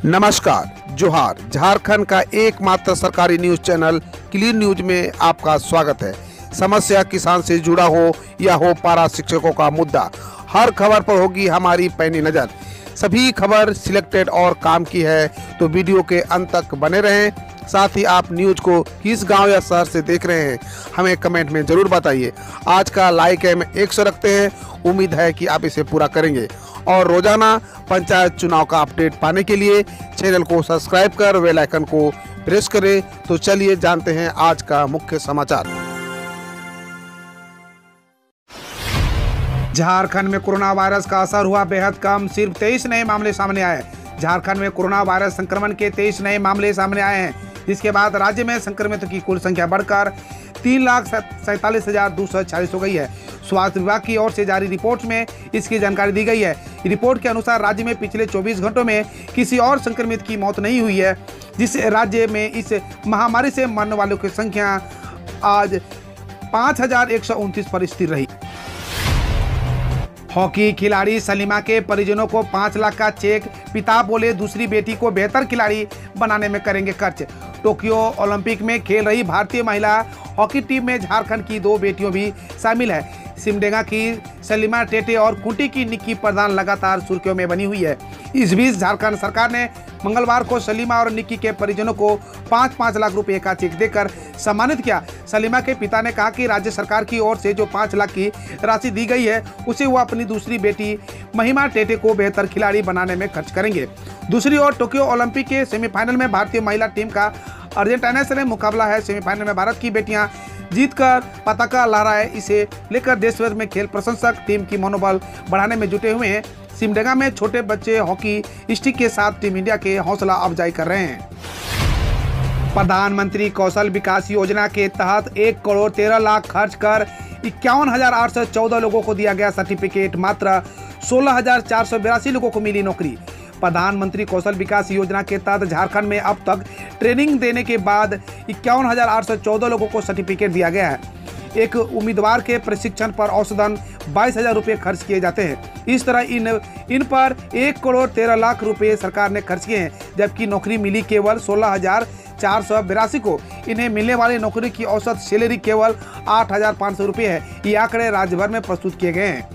नमस्कार, जोहार। झारखंड का एकमात्र सरकारी न्यूज चैनल क्लीन न्यूज में आपका स्वागत है। समस्या किसान से जुड़ा हो या हो पारा शिक्षकों का मुद्दा, हर खबर पर होगी हमारी पैनी नज़र। सभी खबर सिलेक्टेड और काम की है, तो वीडियो के अंत तक बने रहें। साथ ही आप न्यूज को किस गांव या शहर से देख रहे हैं, हमें कमेंट में ज़रूर बताइए। आज का लाइक है 100 रखते हैं, उम्मीद है कि आप इसे पूरा करेंगे। और रोजाना पंचायत चुनाव का अपडेट पाने के लिए चैनल को सब्सक्राइब कर बेल आइकन को प्रेस करें। तो चलिए जानते हैं आज का मुख्य समाचार। झारखंड में कोरोना वायरस का असर हुआ बेहद कम, सिर्फ 23 नए मामले सामने आए। झारखंड में कोरोना वायरस संक्रमण के 23 नए मामले सामने आए हैं, जिसके बाद राज्य में संक्रमितों की कुल संख्या बढ़कर 3,47,246 हो गई है। स्वास्थ्य विभाग की ओर से जारी रिपोर्ट में इसकी जानकारी दी गई है। रिपोर्ट के अनुसार राज्य में पिछले 24 घंटों में किसी और संक्रमित की मौत नहीं हुई है, जिससे राज्य में इस महामारी से मरने वालों की संख्या आज 5,129 पर स्थिर रही। हॉकी खिलाड़ी सलीमा के परिजनों को 5 लाख का चेक, पिता बोले दूसरी बेटी को बेहतर खिलाड़ी बनाने में करेंगे खर्च। टोक्यो ओलंपिक में खेल रही भारतीय महिला हॉकी टीम में झारखंड की 2 बेटियों भी शामिल है। सिमडेगा की सलीमा टेटे और खूंटी की निक्की प्रधान लगातार सुर्खियों में बनी हुई है। इस बीच झारखंड सरकार ने मंगलवार को सलीमा और निक्की के परिजनों को 5-5 लाख रुपए का चेक देकर सम्मानित किया। सलीमा के पिता ने कहा कि राज्य सरकार की ओर से जो 5 लाख की राशि दी गई है, उसे वो अपनी दूसरी बेटी महिमा टेटे को बेहतर खिलाड़ी बनाने में खर्च करेंगे। दूसरी ओर टोक्यो ओलंपिक के सेमीफाइनल में भारतीय महिला टीम का अर्जेंटीना से मुकाबला है। सेमीफाइनल में भारत की बेटियां जीतकर पताका लहराए, इसे लेकर देश भर में खेल प्रशंसक टीम की मनोबल बढ़ाने में जुटे हुए हैं। सिमडेगा में छोटे बच्चे हॉकी स्टिक के साथ टीम इंडिया के हौसला अफजाई कर रहे हैं। प्रधानमंत्री कौशल विकास योजना के तहत 1 करोड़ 13 लाख खर्च कर 51,814 लोगों को दिया गया सर्टिफिकेट, मात्र 16,482 लोगों को मिली नौकरी। प्रधानमंत्री कौशल विकास योजना के तहत झारखंड में अब तक ट्रेनिंग देने के बाद 51,814 लोगों को सर्टिफिकेट दिया गया है। एक उम्मीदवार के प्रशिक्षण पर औसतन 22,000 रुपये खर्च किए जाते हैं। इस तरह इन पर 1 करोड़ 13 लाख रुपए सरकार ने खर्च किए हैं, जबकि नौकरी मिली केवल 16,482 को। इन्हें मिलने वाली नौकरी की औसत सैलरी केवल 8,500 रुपये है। ये आंकड़े राज्य भर में प्रस्तुत किए गए हैं।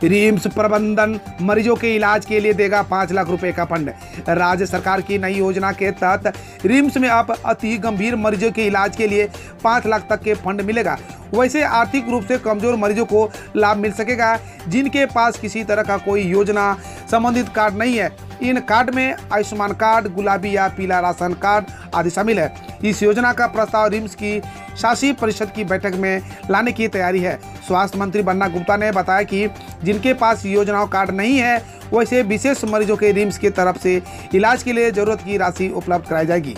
रिम्स प्रबंधन मरीजों के इलाज के लिए देगा 5 लाख रुपए का फंड। राज्य सरकार की नई योजना के तहत रिम्स में अब अति गंभीर मरीजों के इलाज के लिए 5 लाख तक के फंड मिलेगा। वैसे आर्थिक रूप से कमजोर मरीजों को लाभ मिल सकेगा, जिनके पास किसी तरह का कोई योजना संबंधित कार्ड नहीं है। इन कार्ड में आयुष्मान कार्ड, गुलाबी या पीला राशन कार्ड आदि शामिल है। इस योजना का प्रस्ताव रिम्स की शासी परिषद की बैठक में लाने की तैयारी है। स्वास्थ्य मंत्री बन्ना गुप्ता ने बताया कि जिनके पास योजना कार्ड नहीं है, वैसे विशेष मरीजों के रिम्स की तरफ से इलाज के लिए जरूरत की राशि उपलब्ध कराई जाएगी।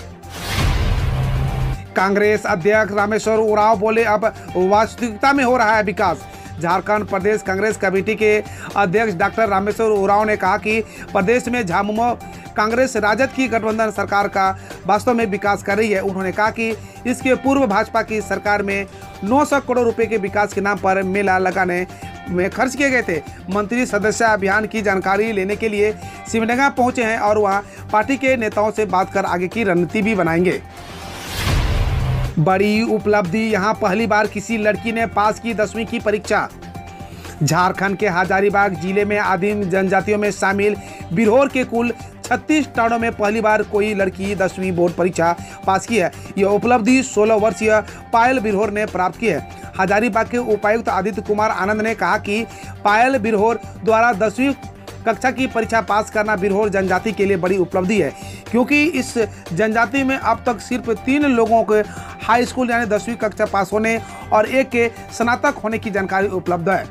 कांग्रेस अध्यक्ष रामेश्वर उरांव बोले अब वास्तविकता में हो रहा है विकास। झारखंड प्रदेश कांग्रेस कमेटी के अध्यक्ष डॉक्टर रामेश्वर उरांव ने कहा कि प्रदेश में झामुमो कांग्रेस राजद की गठबंधन सरकार का वास्तव में विकास कर रही है। उन्होंने कहा कि इसके पूर्व भाजपा की सरकार में 900 करोड़ रुपए के विकास के नाम पर मेला लगाने में खर्च किए गए थे। मंत्री सदस्य अभियान की जानकारी लेने के लिए सिमडेगा पहुंचे हैं और वहां पार्टी के नेताओं से बात कर आगे की रणनीति भी बनाएंगे। बड़ी उपलब्धि, यहां पहली बार किसी लड़की ने पास की 10वीं की परीक्षा। झारखंड के हजारीबाग जिले में आदिम जनजातियों में शामिल बिरहोर के कुल 36 टाड़ों में पहली बार कोई लड़की 10वीं बोर्ड परीक्षा पास की है। यह उपलब्धि 16 वर्षीय पायल बिरहोर ने प्राप्त की है। हजारीबाग के उपायुक्त आदित्य कुमार आनंद ने कहा कि पायल बिरहोर द्वारा 10वीं कक्षा की परीक्षा पास करना बिरहोर जनजाति के लिए बड़ी उपलब्धि है, क्योंकि इस जनजाति में अब तक सिर्फ 3 लोगों के हाई स्कूल यानी 10वीं कक्षा पास होने और एक के स्नातक होने की जानकारी उपलब्ध है।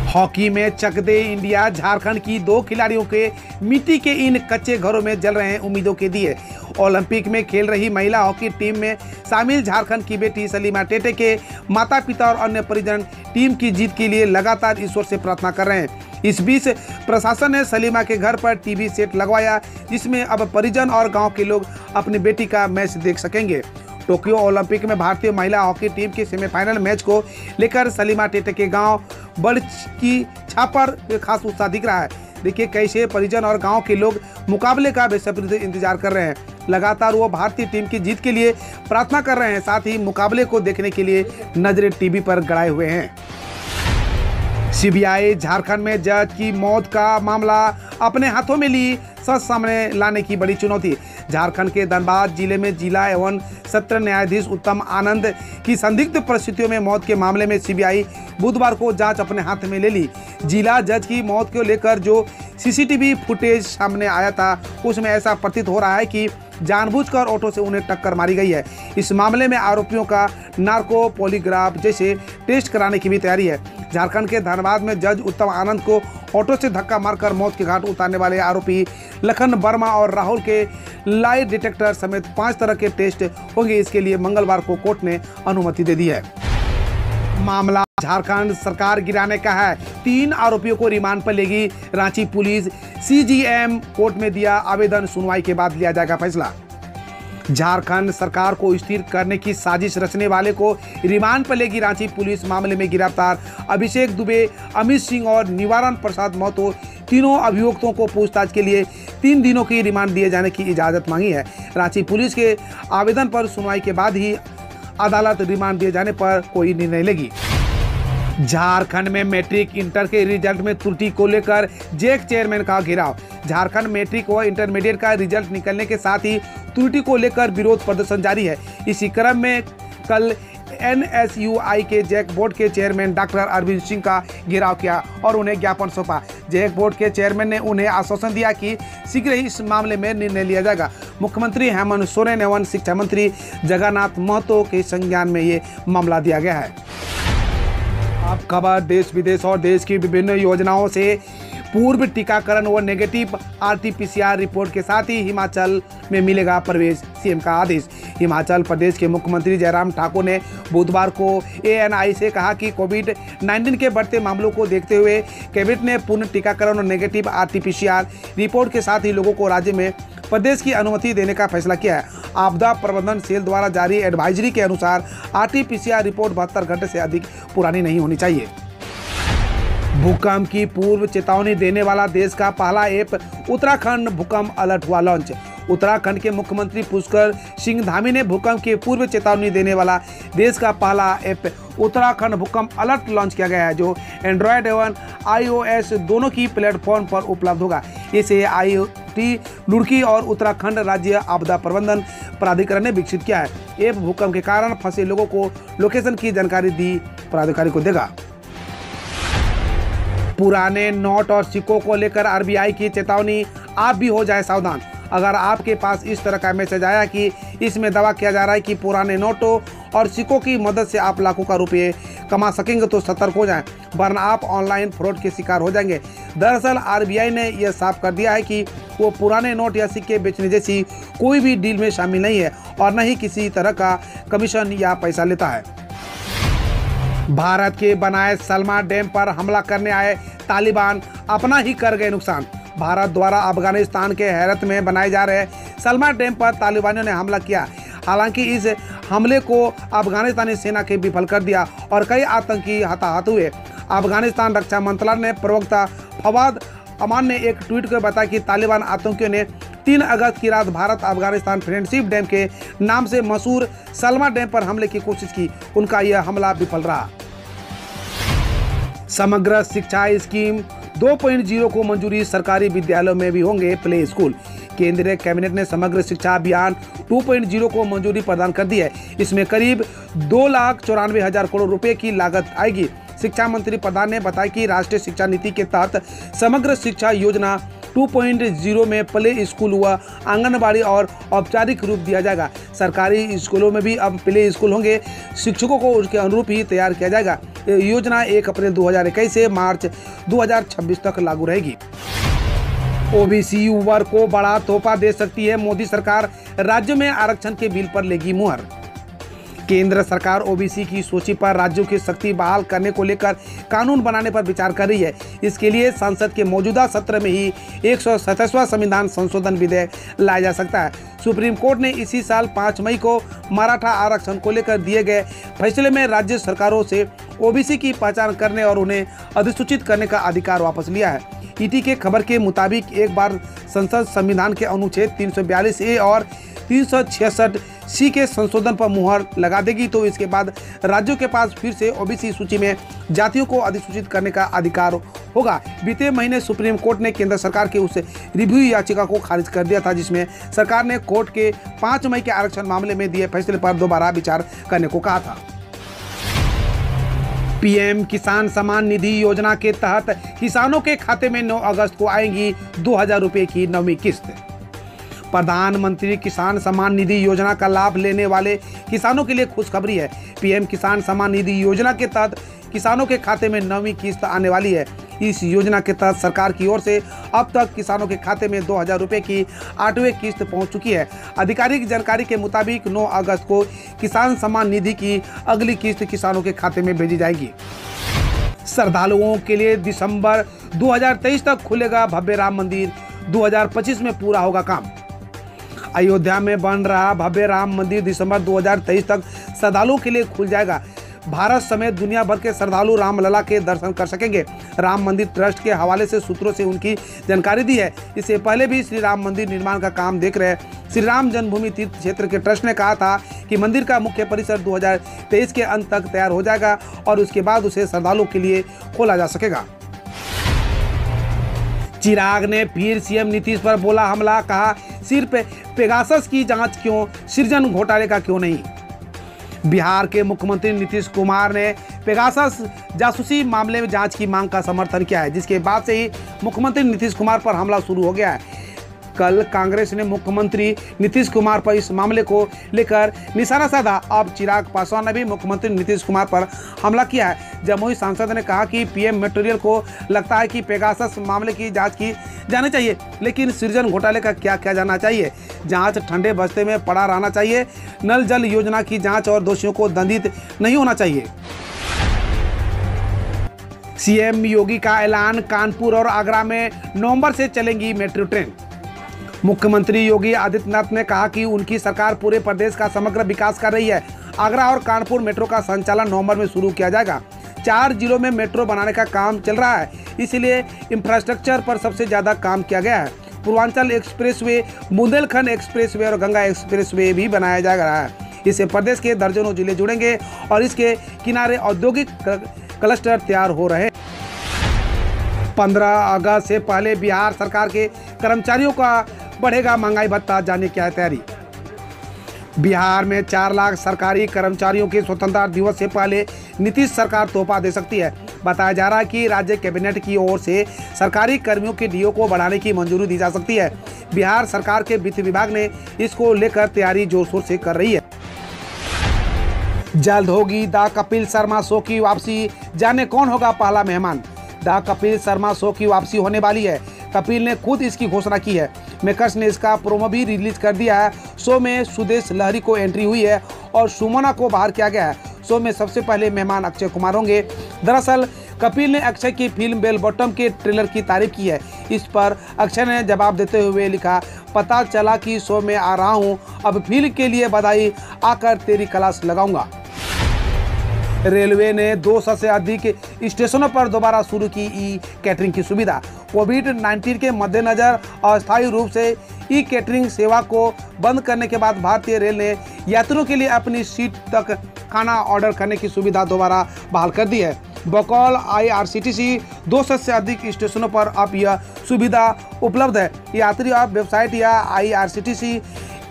हॉकी में चक दे इंडिया, झारखंड की 2 खिलाड़ियों के मिट्टी के इन कच्चे घरों में जल रहे हैं उम्मीदों के दिए। ओलंपिक में खेल रही महिला हॉकी टीम में शामिल झारखंड की बेटी सलीमा टेटे के माता पिता और अन्य परिजन टीम की जीत के लिए लगातार ईश्वर से प्रार्थना कर रहे हैं। इस बीच प्रशासन ने सलीमा के घर पर टीवी सेट लगवाया, जिसमें अब परिजन और गांव के लोग अपनी बेटी का मैच देख सकेंगे। टोक्यो ओलंपिक में भारतीय महिला हॉकी टीम के सेमीफाइनल मैच को लेकर सलीमा टेटे के गांव बड़की छापर खास उत्साह दिख रहा है। देखिए कैसे परिजन और गांव के लोग मुकाबले का बेसब्री से इंतजार कर रहे हैं। लगातार वो भारतीय टीम की जीत के लिए प्रार्थना कर रहे हैं, साथ ही मुकाबले को देखने के लिए नजरें टीवी पर गड़ाए हुए हैं। सीबीआई झारखंड में जज की मौत का मामला अपने हाथों में ली, सच सामने लाने की बड़ी चुनौती। झारखंड के धनबाद जिले में जिला एवं सत्र न्यायाधीश उत्तम आनंद की संदिग्ध परिस्थितियों में मौत के मामले में सीबीआई बुधवार को जांच अपने हाथ में ले ली। जिला जज की मौत को लेकर जो सीसीटीवी फुटेज सामने आया था उसमें ऐसा प्रतीत हो रहा है कि जानबूझकर ऑटो से उन्हें टक्कर मारी गई है। इस मामले में आरोपियों का नार्को पॉलीग्राफ जैसे टेस्ट कराने की भी तैयारी है। झारखंड के धनबाद में जज उत्तम आनंद को ऑटो से धक्का मारकर मौत के घाट उतारने वाले आरोपी लखन वर्मा और राहुल के लाई डिटेक्टर समेत 5 तरह के टेस्ट होंगे। इसके लिए मंगलवार को कोर्ट ने अनुमति दे दी है। मामला झारखंड सरकार गिराने का है, 3 आरोपियों को रिमांड पर लेगी रांची पुलिस। सीजीएम कोर्ट में दिया आवेदन, सुनवाई के बाद लिया जाएगा फैसला। झारखंड सरकार को स्थिर करने की साजिश रचने वाले को रिमांड पर लेगी रांची पुलिस। मामले में गिरफ्तार अभिषेक दुबे, अमित सिंह और निवारण प्रसाद महतो तीनों अभियुक्तों को पूछताछ के लिए 3 दिनों की रिमांड दिए जाने की इजाजत मांगी है। रांची पुलिस के आवेदन पर सुनवाई के बाद ही अदालत रिमांड दिए जाने पर कोई निर्णय लेगी। झारखंड में मैट्रिक इंटर के रिजल्ट में त्रुटि को लेकर जैक चेयरमैन का घेराव। झारखंड मैट्रिक व इंटरमीडिएट का रिजल्ट निकलने के साथ ही त्रुटि को लेकर विरोध प्रदर्शन जारी है। इसी क्रम में कल एनएसयूआई के जैक बोर्ड के चेयरमैन डॉक्टर अरविंद सिंह का घेराव किया और उन्हें ज्ञापन सौंपा। जैक बोर्ड के चेयरमैन ने उन्हें आश्वासन दिया कि शीघ्र ही इस मामले में निर्णय लिया जाएगा। मुख्यमंत्री हेमंत सोरेन एवं शिक्षा मंत्री जगन्नाथ महतो के संज्ञान में ये मामला दिया गया है। अब खबर देश विदेश और देश की विभिन्न योजनाओं से। पूर्व टीकाकरण व नेगेटिव आरटीपीसीआर रिपोर्ट के साथ ही हिमाचल में मिलेगा प्रवेश, सीएम का आदेश। हिमाचल प्रदेश के मुख्यमंत्री जयराम ठाकुर ने बुधवार को एएनआई से कहा कि कोविड-19 के बढ़ते मामलों को देखते हुए कैबिनेट ने पूर्ण टीकाकरण और नेगेटिव आरटीपीसीआर रिपोर्ट के साथ ही लोगों को राज्य में प्रदेश की अनुमति देने का फैसला किया है। आपदा प्रबंधन सेल द्वारा जारी एडवाइजरी के अनुसार आरटीपीसीआर रिपोर्ट 72 घंटे से अधिक पुरानी नहीं होनी चाहिए। भूकंप की पूर्व चेतावनी देने वाला देश का पहला ऐप उत्तराखंड भूकंप अलर्ट हुआ लॉन्च। उत्तराखंड के मुख्यमंत्री पुष्कर सिंह धामी ने भूकंप की पूर्व चेतावनी देने वाला देश का पहला ऐप उत्तराखंड भूकंप अलर्ट लॉन्च किया गया है, जो एंड्रॉयड एवं iOS दोनों की प्लेटफॉर्म पर उपलब्ध होगा। इसे IIT रुड़की और उत्तराखंड राज्य आपदा प्रबंधन प्राधिकरण ने विकसित किया है। ऐप भूकंप के कारण फंसे लोगों को लोकेशन की जानकारी दी प्राधिकारी को देगा। पुराने नोट और सिक्कों को लेकर आरबीआई की चेतावनी, आप भी हो जाए सावधान। अगर आपके पास इस तरह का मैसेज आया कि इसमें दावा किया जा रहा है कि पुराने नोटों और सिक्कों की मदद से आप लाखों का रुपये कमा सकेंगे तो सतर्क हो जाएं, वरना आप ऑनलाइन फ्रॉड के शिकार हो जाएंगे। दरअसल आरबीआई ने यह साफ कर दिया है कि वो पुराने नोट या सिक्के बेचने जैसी कोई भी डील में शामिल नहीं है और न ही किसी तरह का कमीशन या पैसा लेता है। भारत के बनाए सलमा डैम पर हमला करने आए तालिबान अपना ही कर गए नुकसान। भारत द्वारा अफगानिस्तान के हेरत में बनाए जा रहे सलमा डैम पर तालिबानियों ने हमला किया। हालांकि इस हमले को अफगानिस्तानी सेना के विफल कर दिया और कई आतंकी हताहत हुए। अफगानिस्तान रक्षा मंत्रालय ने प्रवक्ता फवाद अमान ने एक ट्वीट कर बताया कि तालिबान आतंकियों ने 3 अगस्त की रात भारत अफगानिस्तान फ्रेंडशिप डैम के नाम से मशहूर सलमा डैम पर हमले की कोशिश की। उनका यह हमला विफल रहा। समग्र शिक्षा स्कीम 2.0 को मंजूरी, सरकारी विद्यालयों में भी होंगे प्ले स्कूल। केंद्रीय कैबिनेट ने समग्र शिक्षा अभियान 2.0 को मंजूरी प्रदान कर दी है। इसमें करीब 2,94,000 करोड़ रुपए की लागत आएगी। शिक्षा मंत्री प्रधान ने बताया कि राष्ट्रीय शिक्षा नीति के तहत समग्र शिक्षा योजना 2.0 में प्ले स्कूल व आंगनबाड़ी और औपचारिक रूप दिया जाएगा। सरकारी स्कूलों में भी अब प्ले स्कूल होंगे। शिक्षकों को उसके अनुरूप ही तैयार किया जाएगा। योजना 1 अप्रैल 2021 से मार्च 2026 तक लागू रहेगी। ओबीसी वर्ग को बड़ा तोहफा दे सकती है मोदी सरकार, राज्यों में आरक्षण के बिल पर लेगी मुहर। केंद्र सरकार ओबीसी की सूची पर राज्यों की शक्ति बहाल करने को लेकर कानून बनाने पर विचार कर रही है। इसके लिए संसद के मौजूदा सत्र में ही 127वां संविधान संशोधन विधेयक लाया जा सकता है। सुप्रीम कोर्ट ने इसी साल 5 मई को मराठा आरक्षण को लेकर दिए गए फैसले में राज्य सरकारों से ओबीसी की पहचान करने और उन्हें अधिसूचित करने का अधिकार वापस लिया है। ईटी के खबर के मुताबिक एक बार संसद संविधान के अनुच्छेद 342 ए और 366 सी के संशोधन पर मुहर लगा देगी तो इसके बाद राज्यों के पास फिर से ओबीसी सूची में जातियों को अधिसूचित करने का अधिकार होगा। बीते महीने सुप्रीम कोर्ट ने केंद्र सरकार की उस रिव्यू याचिका को खारिज कर दिया था जिसमें सरकार ने कोर्ट के 5 मई के आरक्षण मामले में दिए फैसले पर दोबारा विचार करने को कहा था। पीएम किसान सम्मान निधि योजना के तहत किसानों के खाते में 9 अगस्त को आएंगी 2000 रुपये की 9वीं किस्त। प्रधानमंत्री किसान सम्मान निधि योजना का लाभ लेने वाले किसानों के लिए खुशखबरी है। पीएम किसान सम्मान निधि योजना के तहत किसानों के खाते में 9वीं किस्त आने वाली है। इस योजना के तहत सरकार की ओर से अब तक किसानों के खाते में 2000 रुपये की 8वीं किस्त पहुंच चुकी है। आधिकारिक जानकारी के मुताबिक 9 अगस्त को किसान सम्मान निधि की अगली किस्त किसानों के खाते में भेजी जाएगी। श्रद्धालुओं के लिए दिसंबर 2023 तक खुलेगा भव्य राम मंदिर, 2025 में पूरा होगा काम। अयोध्या में बन रहा भव्य राम मंदिर दिसंबर 2023 तक श्रद्धालुओं के लिए खुल जाएगा। भारत समेत दुनिया भर के श्रद्धालु रामलला के दर्शन कर सकेंगे। राम मंदिर ट्रस्ट के हवाले से सूत्रों से उनकी जानकारी दी है। इससे पहले भी श्री राम मंदिर निर्माण का काम देख रहे श्री राम जन्मभूमि तीर्थ क्षेत्र के ट्रस्ट ने कहा था कि मंदिर का मुख्य परिसर 2023 के अंत तक तैयार हो जाएगा और उसके बाद उसे श्रद्धालुओं के लिए खोला जा सकेगा। चिराग ने फिर सीएम नीतीश पर बोला हमला, कहा सिर्फ पेगासस की जांच क्यों, सृजन घोटाले का क्यों नहीं। बिहार के मुख्यमंत्री नीतीश कुमार ने पेगासस जासूसी मामले में जांच की मांग का समर्थन किया है जिसके बाद से ही मुख्यमंत्री नीतीश कुमार पर हमला शुरू हो गया है। कल कांग्रेस ने मुख्यमंत्री नीतीश कुमार पर इस मामले को लेकर निशाना साधा। अब चिराग पासवान ने भी मुख्यमंत्री नीतीश कुमार पर हमला किया है। जमुई सांसद ने कहा कि पीएम मटेरियल को लगता है कि पेगासस मामले की जांच की जानी चाहिए, लेकिन सृजन घोटाले का क्या किया जाना चाहिए। जांच ठंडे बस्ते में पड़ा रहना चाहिए। नल जल योजना की जांच और दोषियों को दंडित नहीं होना चाहिए। सीएम योगी का ऐलान, कानपुर और आगरा में नवंबर से चलेंगी मेट्रो ट्रेन। मुख्यमंत्री योगी आदित्यनाथ ने कहा कि उनकी सरकार पूरे प्रदेश का समग्र विकास कर रही है। आगरा और कानपुर मेट्रो का संचालन नवंबर में शुरू किया जाएगा। 4 जिलों में मेट्रो बनाने का काम चल रहा है, इसलिए इंफ्रास्ट्रक्चर पर सबसे ज़्यादा काम किया गया है। पूर्वांचल एक्सप्रेसवे, बुंदेलखंड एक्सप्रेसवे और गंगा एक्सप्रेसवे भी बनाया जा रहा है। इससे प्रदेश के दर्जनों जिले जुड़ेंगे और इसके किनारे औद्योगिक क्लस्टर तैयार हो रहे हैं। 15 अगस्त से पहले बिहार सरकार के कर्मचारियों का बढ़ेगा महंगाई भत्ता, जाने क्या है तैयारी। बिहार में 4 लाख सरकारी कर्मचारियों के स्वतंत्रता दिवस से पहले नीतीश सरकार तोहफा दे सकती है। बताया जा रहा है कि राज्य कैबिनेट की ओर से सरकारी कर्मियों के डीओ को बढ़ाने की मंजूरी दी जा सकती है। बिहार सरकार के वित्त विभाग ने इसको लेकर तैयारी जोर शोर से कर रही है। जल्द होगी द कपिल शर्मा शो की वापसी, जाने कौन होगा पहला मेहमान। द कपिल शर्मा शो की वापसी होने वाली है। कपिल ने खुद इसकी घोषणा की है। मेकर्स ने इसका प्रोमो भी रिलीज कर दिया है। शो में सुदेश लहरी को एंट्री हुई है और सुमना को बाहर किया गया है। शो में सबसे पहले मेहमान अक्षय कुमार होंगे। दरअसल कपिल ने अक्षय की फिल्म बेल बॉटम के ट्रेलर की तारीफ की है। इस पर अक्षय ने जवाब देते हुए लिखा, पता चला कि शो में आ रहा हूँ, अब फिल्म के लिए बधाई, आकर तेरी क्लास लगाऊंगा। रेलवे ने 200 से अधिक स्टेशनों पर दोबारा शुरू की ई कैटरिंग की सुविधा। कोविड-19 के मद्देनजर अस्थायी रूप से ई कैटरिंग सेवा को बंद करने के बाद भारतीय रेल ने यात्रियों के लिए अपनी सीट तक खाना ऑर्डर करने की सुविधा दोबारा बहाल कर दी है। बकौल IRCTC 200 से अधिक स्टेशनों पर अब यह सुविधा उपलब्ध है। यात्री अब वेबसाइट या IRCTC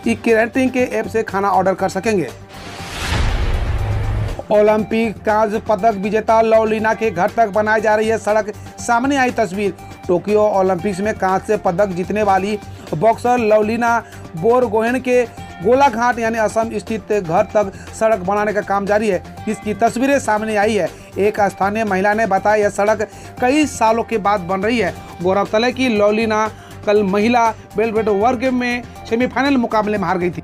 ई कैटरिंग के ऐप से खाना ऑर्डर कर सकेंगे। ओलंपिक कांस्य पदक विजेता लवलीना के घर तक बनाई जा रही है सड़क, सामने आई तस्वीर। टोक्यो ओलंपिक्स में कांस्य पदक जीतने वाली बॉक्सर लवलीना बोरगोहेन के गोलाघाट यानी असम स्थित घर तक सड़क बनाने का काम जारी है। इसकी तस्वीरें सामने आई है। एक स्थानीय महिला ने बताया यह सड़क कई सालों के बाद बन रही है। गौरतलब है कि लवलीना कल महिला वेलवेट वर्ग में सेमीफाइनल मुकाबले में हार गई थी।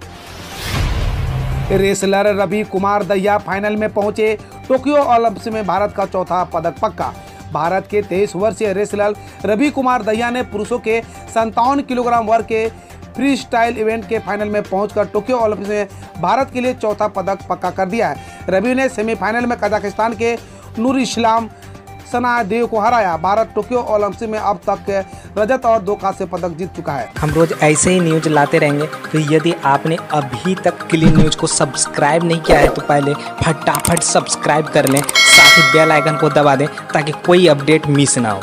रेसलर रवि कुमार दहिया फाइनल में पहुंचे। टोक्यो ओलंपिक्स में भारत का चौथा पदक पक्का। भारत के 23 वर्षीय रेसलर रवि कुमार दहिया ने पुरुषों के 57 किलोग्राम वर्ग के फ्री स्टाइल इवेंट के फाइनल में पहुंचकर टोक्यो ओलंपिक्स में भारत के लिए चौथा पदक पक्का कर दिया है। रवि ने सेमीफाइनल में कजाकिस्तान के नूर इस्लाम सना देव को हराया। भारत टोक्यो ओलंपिक में अब तक रजत और 2 कांस्य पदक जीत चुका है। हम रोज ऐसे ही न्यूज लाते रहेंगे, तो यदि आपने अभी तक क्लीन न्यूज को सब्सक्राइब नहीं किया है तो पहले फटाफट सब्सक्राइब कर लें, साथ ही बेल आइकन को दबा दें ताकि कोई अपडेट मिस ना हो।